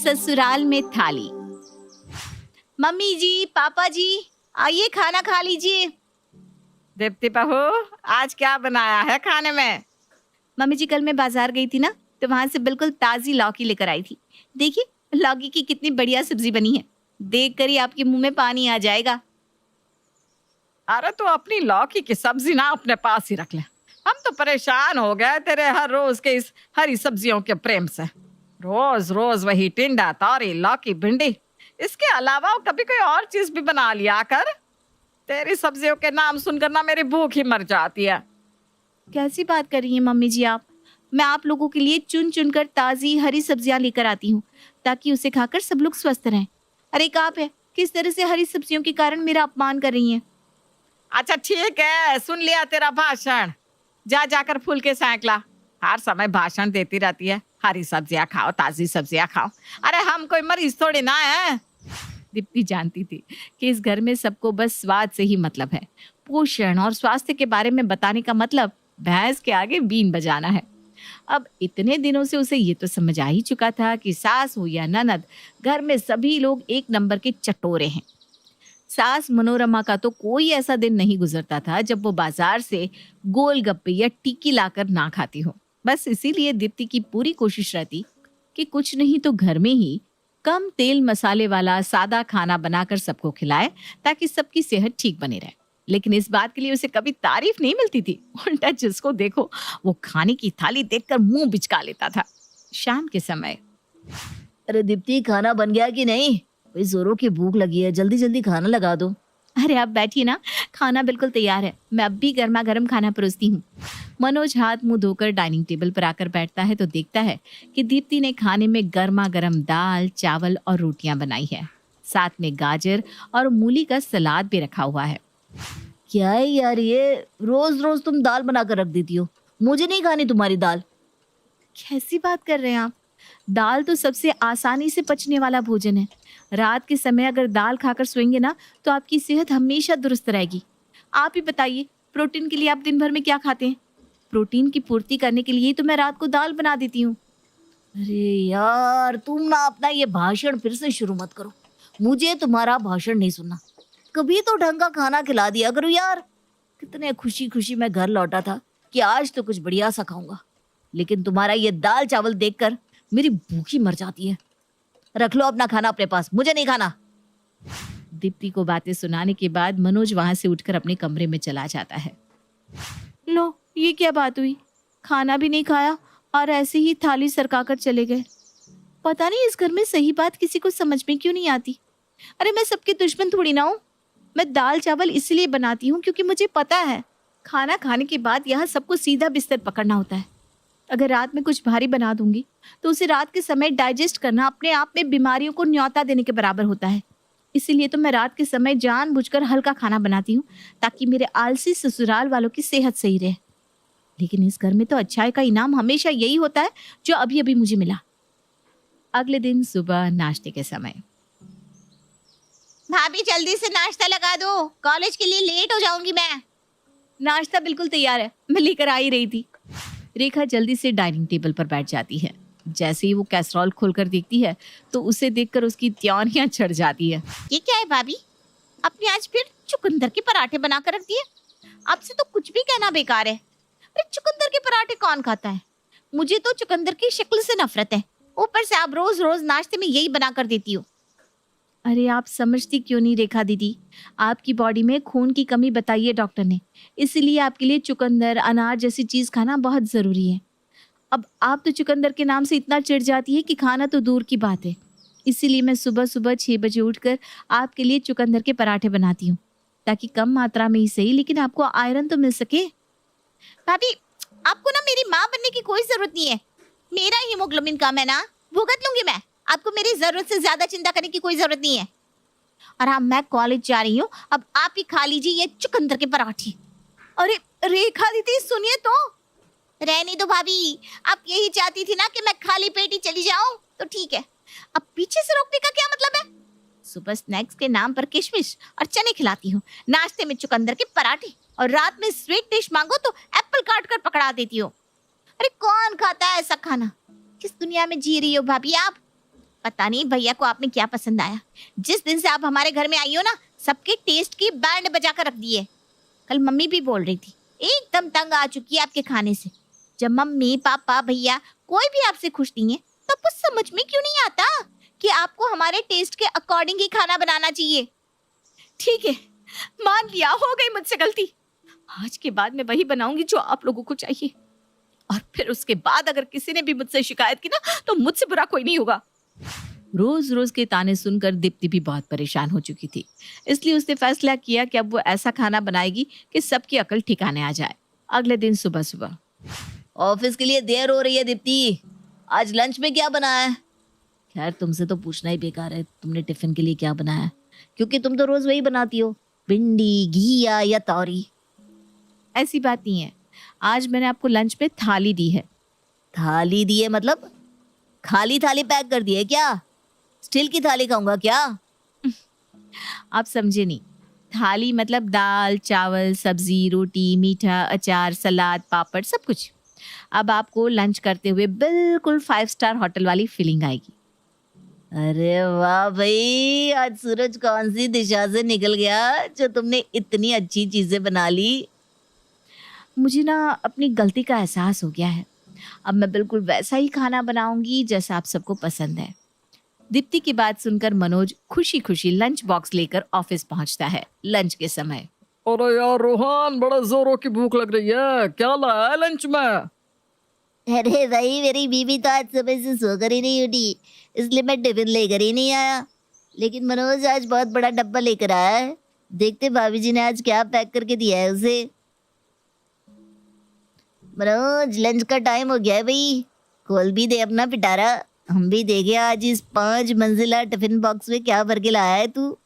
ससुराल में थाली। मम्मी जी, पापा जी, आइए खाना खा लीजिए। दीप्ति बहू, आज क्या बनाया है खाने में? मम्मी जी, कल मैं बाजार गई थी ना, तो वहां से बिल्कुल ताजी लौकी लेकर आई थी। देखिए लौकी की कितनी बढ़िया सब्जी बनी है, देखकर ही आपके मुंह में पानी आ जाएगा। अरे तू अपनी लौकी की सब्जी ना अपने पास ही रख ले। हम तो परेशान हो गए तेरे हर रोज के इस हरी सब्जियों के प्रेम से। रोज रोज वही टिंडा, तौरी, लौकी, भिंडी। इसके अलावा कभी कोई और चीज भी बना लिया कर। तेरी सब्जियों के नाम सुनकर ना मेरी भूख ही मर जाती है। कैसी बात कर रही हैं मम्मी जी आप? मैं आप लोगों के लिए चुन चुनकर ताजी हरी सब्जियां लेकर आती हूँ, ताकि उसे खाकर सब लोग स्वस्थ रहें। अरे एक आप है, किस तरह से हरी सब्जियों के कारण मेरा अपमान कर रही हैं? अच्छा ठीक है, सुन लिया तेरा भाषण। जा जाकर फूल के सेंक ला। हर समय भाषण देती रहती है, हरी सब्जियां खाओ, ताजी सब्जियां खाओ। अरे हम कोई मरीज थोड़ी ना है। दीप्ति जानती थी कि इस घर में सबको बस स्वाद से ही मतलब है। पोषण और स्वास्थ्य के बारे में बताने का मतलब भैंस के आगे बीन बजाना है। अब इतने दिनों से उसे ये तो समझ आ ही चुका था कि सास हो या ननद, घर में सभी लोग एक नंबर के चटोरे हैं। सास मनोरमा का तो कोई ऐसा दिन नहीं गुजरता था जब वो बाजार से गोलगप्पे या टिक्की लाकर ना खाती हो। बस इसीलिए दीप्ति की पूरी कोशिश रहती कि कुछ नहीं तो घर में ही कम तेल मसाले वाला सादा खाना बनाकर सबको खिलाए, ताकि सबकी सेहत ठीक बनी रहे। लेकिन इस बात के लिए उसे कभी तारीफ नहीं मिलती थी। उल्टा जिसको देखो वो खाने की थाली देखकर मुंह बिचका लेता था। शाम के समय, अरे दीप्ति, खाना बन गया कि नहीं? भाई जोरों की भूख लगी है, जल्दी जल्दी खाना लगा दो। अरे आप बैठिए ना, खाना बिल्कुल तैयार है, मैं अब भी गर्मा गर्म खाना परोसती हूँ। मनोज हाथ मुंह धोकर डाइनिंग टेबल पर आकर बैठता है तो देखता है कि दीप्ति ने खाने में गर्मा गर्म दाल, चावल और रोटियां बनाई है। साथ में गाजर और मूली का सलाद भी रखा हुआ है। क्या है यार, ये रोज रोज तुम दाल बनाकर रख देती हो। मुझे नहीं खानी तुम्हारी दाल। कैसी बात कर रहे हैं आप? दाल तो सबसे आसानी से पचने वाला भोजन है। रात के समय अगर दाल खाकर सोएंगे ना, तो आपकी सेहत हमेशा दुरुस्त रहेगी। आप ही बताइए, प्रोटीन के लिए आप दिन भर में क्या खाते हैं? प्रोटीन की पूर्ति करने के लिए तो मैं रात को दाल बना देती हूँ। अरे यार, तुम ना अपना ये भाषण फिर से शुरू मत करो। मुझे तुम्हारा भाषण नहीं सुनना। कभी तो ढंग का खाना खिला दिया करो यार। कितने खुशी खुशी मैं घर लौटा था कि आज तो कुछ बढ़िया सा खाऊंगा, लेकिन तुम्हारा ये दाल चावल देखकर मेरी भूखी मर जाती है। रख लो अपना खाना अपने पास, मुझे नहीं खाना। दीप्ति को बातें सुनाने के बाद मनोज वहां से उठकर अपने कमरे में चला जाता है। लो, ये क्या बात हुई? खाना भी नहीं खाया और ऐसे ही थाली सरकाकर चले गए। पता नहीं इस घर में सही बात किसी को समझ में क्यों नहीं आती। अरे मैं सबकी दुश्मन थोड़ी ना हूँ। मैं दाल चावल इसलिए बनाती हूँ क्योंकि मुझे पता है खाना खाने के बाद यहाँ सबको सीधा बिस्तर पकड़ना होता है। अगर रात में कुछ भारी बना दूंगी तो उसे रात के समय डाइजेस्ट करना अपने आप में बीमारियों को न्योता देने के बराबर होता है। इसीलिए तो मैं रात के समय जानबूझकर हल्का खाना बनाती हूँ, ताकि मेरे आलसी ससुराल वालों की सेहत सही रहे। लेकिन इस घर में तो अच्छाई का इनाम हमेशा यही होता है जो अभी अभी मुझे मिला। अगले दिन सुबह नाश्ते के समय, भाभी जल्दी से नाश्ता लगा दो, कॉलेज के लिए लेट हो जाऊंगी मैं। नाश्ता बिल्कुल तैयार है, मैं लेकर आ ही रही थी। रेखा जल्दी से डाइनिंग टेबल पर बैठ जाती है। जैसे ही वो कैसरॉल खोलकर देखती है तो उसे देखकर उसकी त्योरियां चढ़ जाती है। ये क्या है भाभी? आपने आज फिर चुकंदर के पराठे बनाकर रख दिए। आपसे तो कुछ भी कहना बेकार है। अरे चुकंदर के पराठे कौन खाता है? मुझे तो चुकंदर की शक्ल से नफरत है। ऊपर से आप रोज रोज नाश्ते में यही बनाकर देती हो। अरे आप समझती क्यों नहीं रेखा दीदी? आपकी बॉडी में खून की कमी बताई है डॉक्टर ने, इसीलिए आपके लिए चुकंदर, अनार जैसी चीज खाना बहुत जरूरी है। अब आप तो चुकंदर के नाम से इतना चिढ़ जाती है कि खाना तो दूर की बात है। इसीलिए मैं सुबह सुबह 6 बजे उठकर आपके लिए चुकंदर के पराठे बनाती हूँ, ताकि कम मात्रा में ही सही लेकिन आपको आयरन तो मिल सके। भाभी, आपको ना मेरी माँ बनने की कोई जरूरत नहीं है। मेरा हीमोग्लोबिन कम है ना, भुगत लूंगी मैं। आपको मेरी जरूरत से ज्यादा चिंता करने की कोई जरूरत नहीं है। और हाँ, मैं कॉलेज जा रही हूँ, अब आप ही खा लीजिए ये चुकंदर के पराठे। अरे रेखा दीदी सुनिए तो। रहने दो भाभी, आप यही चाहती थी ना कि मैं खाली पेट ही चली जाऊं, तो ठीक है। अब पीछे से रोकने का क्या मतलब है? सुबह स्नैक्स के नाम पर किशमिश और चने खिलाती हूँ, नाश्ते में चुकंदर के पराठे, और रात में स्वीट डिश मांगो तो एप्पल काट कर पकड़ा देती हो। अरे कौन खाता है ऐसा खाना? किस दुनिया में जी रही हो भाभी आप? पता नहीं भैया को आप में क्या पसंद आया। जिस दिन से आप हमारे घर में आई हो ना, सबके टेस्ट की बैंड बजा कर रख दी है। कल मम्मी भी बोल रही थी, एकदम तंग आ चुकी है आपके खाने से। जब मम्मी पापा भैया कोई भी आपसे खुश नहीं है, तब कुछ समझ में क्यों नहीं आता कि आपको हमारे टेस्ट के अकॉर्डिंग ही खाना बनाना चाहिए। ठीक है, मान लिया, हो गई मुझसे गलती। आज के बाद मैं वही बनाऊंगी जो आप लोगों को चाहिए, और फिर उसके बाद अगर किसी ने भी मुझसे शिकायत की ना, तो मुझसे बुरा कोई नहीं होगा। रोज रोज के ताने सुनकर दीप्ति भी बहुत परेशान हो चुकी थी, इसलिए उसने फैसला किया कि अब वो ऐसा खाना बनाएगी कि सबकी अकल ठिकाने आ जाए। अगले दिन सुबह सुबह, ऑफिस के लिए देर हो रही है दीप्ति, आज लंच में क्या बनाया है? खैर तुमसे तो पूछना ही बेकार है, तुमने टिफिन के लिए क्या बनाया है, क्योंकि तुम तो रोज वही बनाती हो, भिंडी घिया या तौरी। ऐसी बात नहीं है, आज मैंने आपको लंच में थाली दी है। थाली दी है मतलब खाली थाली पैक कर दी है क्या? स्टील की थाली खाऊंगा क्या? आप समझे नहीं, थाली मतलब दाल चावल सब्जी रोटी मीठा अचार सलाद पापड़ सब कुछ। अब आपको लंच करते हुए बिल्कुल 5 स्टार होटल वाली फीलिंग आएगी। अरे वाह भाई, आज सूरज कौन सी दिशा से निकल गया जो तुमने इतनी अच्छी चीजें बना ली। मुझे ना अपनी गलती का एहसास हो गया है, अब मैं बिल्कुल वैसा ही खाना बनाऊंगी जैसा आप सबको पसंद है। दीप्ति की बात सुनकर मनोज खुशी खुशी लंच बॉक्स लेकर ऑफिस पहुंचता है लंच के समय। अरे यार रोहन, बड़ा जोरों की भूख लग रही है, क्या लाया है लंच में? अरे भाई, मेरी बीवी तो आज सुबह से सोकर ही नहीं उठी, इसलिए मैं टिफिन लेकर ही नहीं आया। लेकिन मनोज आज बहुत बड़ा डब्बा लेकर आया है, देखते भाभी जी ने आज क्या पैक करके दिया है उसे। मनोज, लंच का टाइम हो गया है भाई, खोल भी दे अपना पिटारा, हम भी देखे आज इस 5 मंजिला टिफिन बॉक्स में क्या भर के लाया है तू।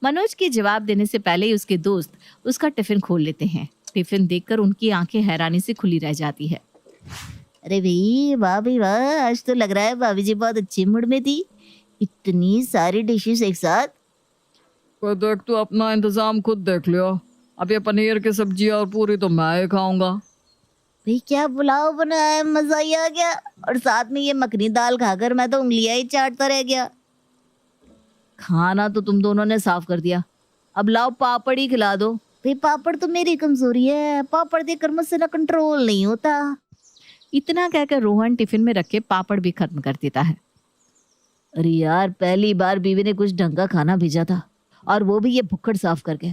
मनोज के जवाब देने से पहले ही उसके दोस्त उसका टिफिन खोल लेते हैं। टिफिन देखकर उनकी आंखें हैरानी से खुली रह जाती है। अरे भाई वाह भाई वाह, आज तो लग रहा है भाभी जी बहुत अच्छी मूड में थी, इतनी सारी डिशेस एक साथ। कोई देख, तू अपना इंतजाम खुद देख लियो, अब ये पनीर की सब्जी और पूरी तो मैं ही खाऊंगा। भाई क्या पुलाव बनाया है, मजा ही आ गया, और साथ में ये मखनी दाल खाकर मैं तो उंगलियां ही चाटता रह गया। खाना तो तुम दोनों ने साफ कर दिया, अब लाओ पापड़ ही खिला दो। भाई पापड़ तो मेरी कमजोरी है, पापड़ देखकर मुझसे ना कंट्रोल नहीं होता। इतना कहकर रोहन टिफिन में रखे पापड़ भी खत्म कर देता है। अरे यार, पहली बार बीवी ने कुछ ढंग का खाना भेजा था, और वो भी ये भुक्कड़ साफ करके।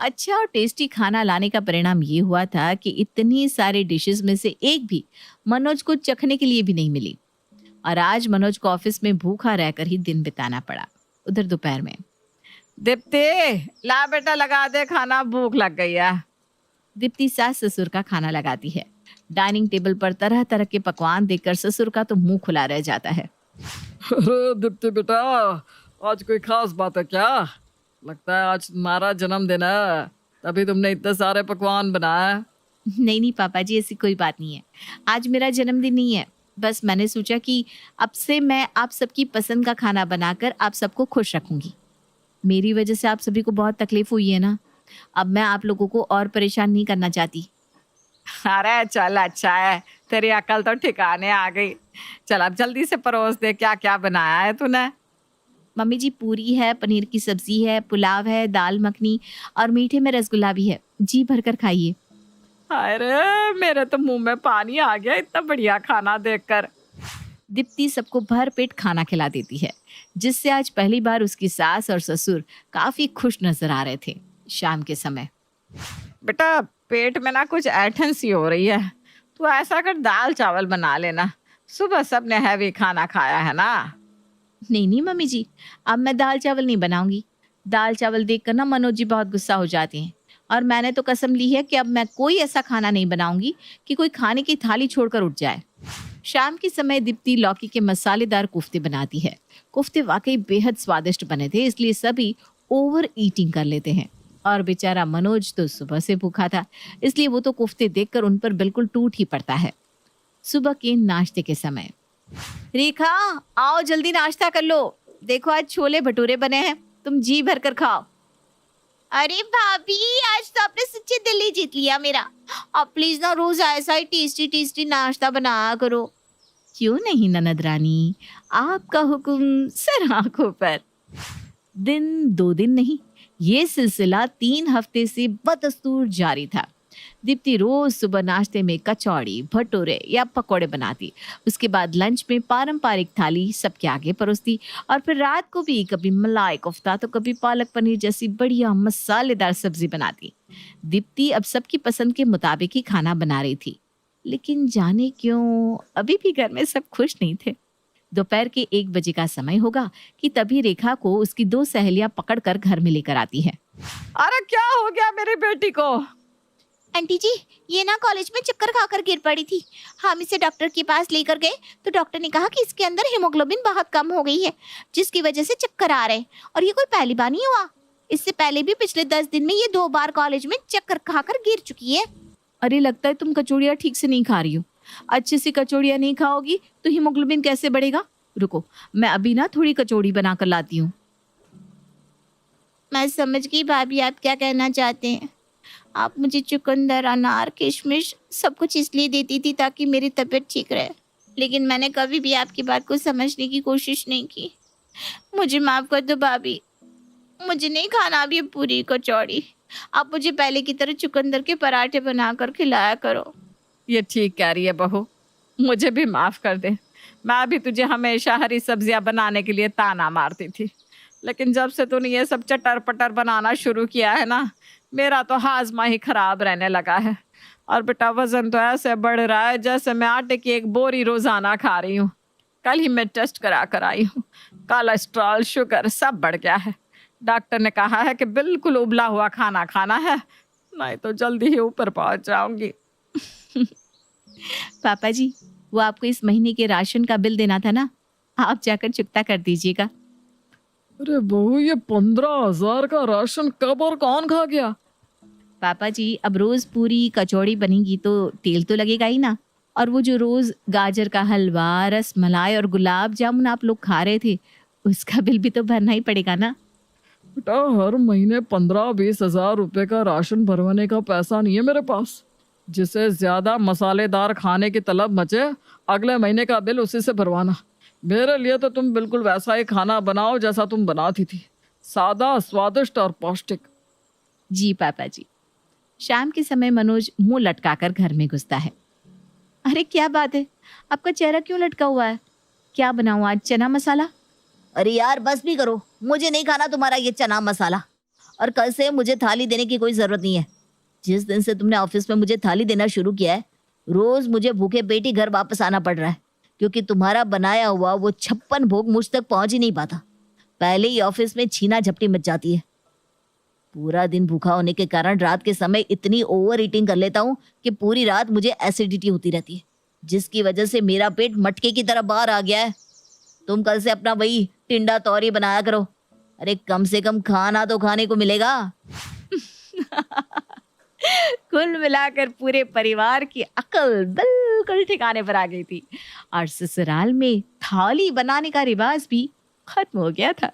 अच्छा और टेस्टी खाना लाने का परिणाम ये हुआ था कि इतनी सारी डिशेस में से एक भी मनोज को चखने के लिए भी नहीं मिली, और आज मनोज को ऑफिस में भूखा रहकर ही दिन बिताना पड़ा। उधर दोपहर में, दीप्ति ला बेटा लगा दे खाना, भूख लग गई है। दीप्ति सास ससुर का खाना लगाती है। डाइनिंग टेबल पर तरह तरह के पकवान देखकर ससुर का तो मुंह खुला रह जाता है। अरे दीप्ति बेटा, आज कोई खास बात है क्या? लगता है आज तुम्हारा जन्मदिन है, तभी तुमने इतने सारे पकवान बनाए। नहीं नहीं पापा जी, ऐसी कोई बात नहीं है, आज मेरा जन्मदिन नहीं है। बस मैंने सोचा कि अब से मैं आप सबकी पसंद का खाना बनाकर आप सबको खुश रखूंगी। मेरी वजह से आप सभी को बहुत तकलीफ हुई है ना, अब मैं आप लोगों को और परेशान नहीं करना चाहती। अरे चल अच्छा है, तेरी अकल तो ठिकाने आ गई। चल अब जल्दी से परोस दे, क्या क्या बनाया है तूने? मम्मी जी, पूरी है, पनीर की सब्जी है, पुलाव है, दाल मखनी और मीठे में रसगुल्ला भी है। जी भरकर खाइए। अरे मेरे तो मुंह में पानी आ गया इतना बढ़िया खाना देखकर। दीप्ति सबको भर पेट खाना खिला देती है, जिससे आज पहली बार उसकी सास और ससुर काफी खुश नजर आ रहे थे। शाम के समय, बेटा पेट में ना कुछ ऐठन सी हो रही है, तू ऐसा कर दाल चावल बना लेना, सुबह सबने हैवी खाना खाया है ना। नहीं नहीं मम्मी जी, अब मैं दाल चावल नहीं बनाऊंगी। दाल चावल देखकर ना मनोज जी बहुत गुस्सा हो जाते हैं, और मैंने तो कसम ली है कि अब मैं कोई ऐसा खाना नहीं बनाऊंगी कि कोई खाने की थाली छोड़कर उठ जाए। शाम के समय दीप्ति लौकी के मसालेदार कोफ्ते बनाती है। कोफ्ते वाकई बेहद स्वादिष्ट बने थे, इसलिए सभी ओवर ईटिंग कर लेते हैं, और बेचारा मनोज तो सुबह से भूखा था, इसलिए वो तो कोफ्ते देखकर उन पर बिल्कुल टूट ही पड़ता है। सुबह के नाश्ते के समय, रेखा आओ जल्दी नाश्ता कर लो, देखो आज छोले भटूरे बने हैं, तुम जी भर कर खाओ। अरे भाभी, आज तो आपने सच्ची दिल ही जीत लिया मेरा। अब प्लीज ना रोज ऐसा ही टेस्टी टेस्टी नाश्ता बनाया करो। क्यों नहीं ननद रानी, आपका हुक्म सर आंखों पर। दिन 2 दिन नहीं, ये सिलसिला 3 हफ्ते से बदस्तूर जारी था। दीप्ति रोज सुबह नाश्ते में कचौड़ी, भटूरे या पकौड़े बनाती। उसके बाद लंच में पारंपरिक थाली सबके आगे परोसती और फिर रात को भी कभी मलाई कोफ्ता तो कभी पालक पनीर जैसी बढ़िया मसालेदार सब्जी बनाती। दीप्ति अब सबकी पसंद के मुताबिक ही खाना बना रही थी, लेकिन जाने क्यों अभी भी घर में सब खुश नहीं थे। दोपहर के 1 बजे का समय होगा कि तभी रेखा को उसकी 2 सहेलियां पकड़कर घर में लेकर आती हैं। अरे क्या हो गया मेरी बेटी को? आंटी जी, ये ना कॉलेज में चक्कर खाकर गिर पड़ी थी। हम इसे डॉक्टर के पास लेकर गए तो डॉक्टर ने कहा कि इसके अंदर हीमोग्लोबिन बहुत कम हो गई है, जिसकी वजह से चक्कर आ रहे हैं। और ये कोई पहली बार नहीं हुआ, इससे पहले भी पिछले 10 दिन में ये 2 बार कॉलेज में चक्कर खाकर गिर चुकी है। अरे लगता है तुम कचौड़ियाँ ठीक से नहीं खा रही हो। अच्छे से कचौड़ियाँ नहीं खाओगी तो हीमोग्लोबिन कैसे बढ़ेगा? रुको, मैं अभी ना थोड़ी कचौड़ी बना कर लाती हूँ। मैं समझ गई भाभी आप क्या कहना चाहते हैं। आप मुझे चुकंदर, अनार, किशमिश सब कुछ इसलिए देती थी ताकि मेरी तबीयत ठीक रहे, लेकिन मैंने कभी भी आपकी बात को समझने की कोशिश नहीं की। मुझे माफ कर दो भाभी, मुझे नहीं खाना अब ये पूरी कचौड़ी। आप मुझे पहले की तरह चुकंदर के पराठे बनाकर खिलाया करो। ये ठीक कह रही है बहू, मुझे भी माफ कर दे। मैं भी तुझे हमेशा हरी सब्जियां बनाने के लिए ताना मारती थी, लेकिन जब से तूने ये सब चटर पटर बनाना शुरू किया है ना, मेरा तो हाजमा ही खराब रहने लगा है। और बेटा वजन तो ऐसे बढ़ रहा है जैसे मैं आटे की 1 बोरी रोजाना खा रही हूँ। कल ही मैं टेस्ट करा कर आई हूँ, कोलेस्ट्रॉल, शुगर सब बढ़ गया है। डॉक्टर ने कहा है कि बिल्कुल उबला हुआ खाना खाना है, नहीं तो जल्दी ही ऊपर पहुंच जाऊंगी। पापा जी, वो आपको इस महीने के राशन का बिल देना था ना, आप जाकर चुकता कर दीजिएगा। अरे बहू, ये 15,000 का राशन कब और कौन खा गया? पापा जी, अब रोज पूरी कचौड़ी बनेगी तो तेल तो लगेगा ही ना। और वो जो रोज गाजर का हलवा, रस मलाई और गुलाब जामुन आप लोग खा रहे थे, उसका बिल भी तो भरना ही पड़ेगा ना। बेटा, हर महीने 15-20 हजार रुपए का राशन भरवाने का पैसा नहीं है मेरे पास। जिसे ज्यादा मसालेदार खाने की तलब मचे, अगले महीने का बिल उसी से भरवाना। मेरे लिए तो तुम बिल्कुल वैसा ही खाना बनाओ जैसा तुम बनाती थी, सादा, स्वादिष्ट और पौष्टिक। जी पापा जी। शाम के समय मनोज मुंह लटकाकर घर में घुसता है। अरे क्या बात है, आपका चेहरा क्यों लटका हुआ है? क्या बनाऊं आज, चना मसाला? अरे यार बस भी करो, मुझे नहीं खाना तुम्हारा ये चना मसाला। और कल से मुझे थाली देने की कोई जरूरत नहीं है। जिस दिन से तुमने ऑफिस में मुझे थाली देना शुरू किया है, रोज मुझे भूखे पेट ही घर वापस आना पड़ रहा है, क्योंकि तुम्हारा बनाया हुआ वो 56 भोग मुझ तक पहुंच ही नहीं पाता। पहले ही ऑफिस में छीना झपटी मच जाती है। पूरा दिन भूखा होने के कारण रात के समय इतनी ओवर ईटिंग कर लेता हूँ कि पूरी रात मुझे एसिडिटी होती रहती है, जिसकी वजह से मेरा पेट मटके की तरह बाहर आ गया है। तुम कल से अपना वही टिंडा तौरी बनाया करो। अरे कम से कम खाना तो खाने को मिलेगा। कुल मिलाकर पूरे परिवार की अकल बिल्कुल ठिकाने पर आ गई थी और ससुराल में थाली बनाने का रिवाज भी खत्म हो गया था।